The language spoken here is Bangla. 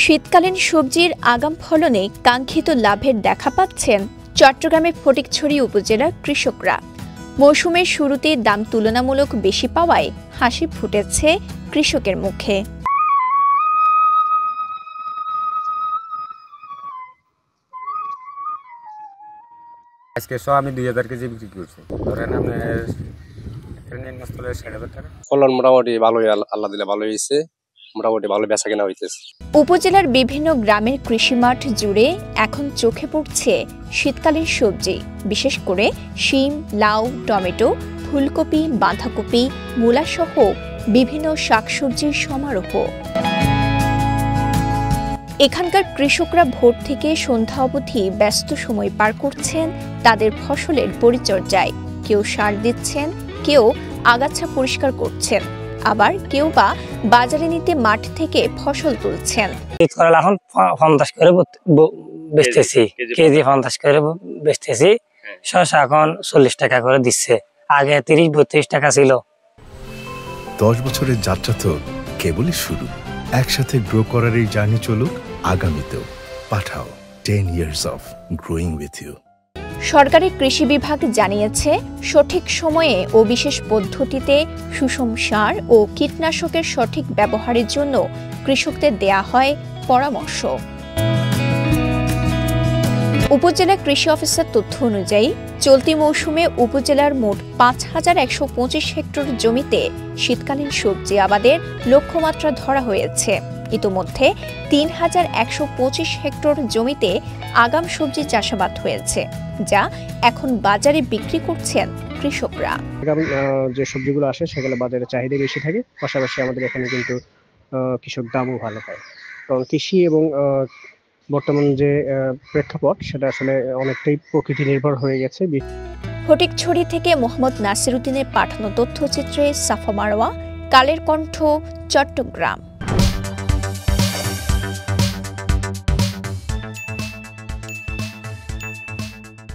শীতকালীন সবজির আগাম ফলনে কাঙ্ক্ষিত লাভের দেখা পাচ্ছেন চট্টগ্রামের ফটিকছড়ি উপজেলার কৃষকরা। মৌসুমের শুরুতে দাম তুলনামূলক বেশি পাওয়ায় হাসি ফুটেছে কৃষকের মুখে। আজকে আমি 2000 কেজি বিক্রি করছি। ধরেন আপনার ফলন মোটামুটি ভালোই, আল্লাহ দিলে ভালো হয়েছে, মোটামুটি ভালো বেচা কেনা হইতেছে। উপজেলার বিভিন্ন গ্রামের কৃষি মাঠ জুড়ে এখন চোখে পড়ছে শীতকালীন সবজি, বিশেষ করে শিম, লাউ, টমেটো, ফুলকপি, বাঁধাকপি, মূলা সহ বিভিন্ন শাকসবজির সমারোহ। এখানকার কৃষকরা ভোর থেকে সন্ধ্যা অবধি ব্যস্ত সময় পার করছেন তাদের ফসলের পরিচর্যায়। কেউ সার দিচ্ছেন, কেউ আগাছা পরিষ্কার করছেন, আবার কেউ বা বাজারে নিতে মাঠ থেকে ফসল তুলছেন। এখন 50 করে বেচতেছি, কেজি 50 করে বেচতেছি। শসা এখন 40 টাকা করে দিচ্ছে, আগে 30-32 টাকা ছিল। 10 বছরের যাত্রা তো কেবলই শুরু। একসাথে গ্রো করার এই জার্নি চলুক আগামীতেও। পাঠাও 10 years of growing with you। সরকারি কৃষি বিভাগ জানিয়েছে, সঠিক সময়ে ও বিশেষ পদ্ধতিতে সুষম সার ও কীটনাশকের সঠিক ব্যবহারের জন্য কৃষকদের দেয়া হয় পরামর্শ। উপজেলা কৃষি অফিসার তথ্য অনুযায়ী চলতি মৌসুমে উপজেলার মোট 5125 হেক্টর জমিতে শীতকালীন সবজি আবাদের লক্ষ্যমাত্রা ধরা হয়েছে। ইতোমধ্যে 3125 হেক্টর জমিতে আগাম সবজি চাষাবাদ হয়েছে, যা এখন বাজারে বিক্রি করছেন কৃষকরা। যে সবজিগুলো আসে সেগুলো বাজারে চাহিদা বেশি থাকে, পাশাপাশি আমাদের এখানে কিন্তু কৃষক দামও ভালো পায়। কারণ কৃষি এবং বর্তমান যে প্রেক্ষাপট সেটা আসলে অনেকটাই প্রকৃতি নির্ভর হয়ে গেছে। ফটিকছড়ি থেকে মোহাম্মদ নাসির উদ্দিনের পাঠানো তথ্যচিত্রে সাফা মারওয়া, কালের কণ্ঠ, চট্টগ্রাম।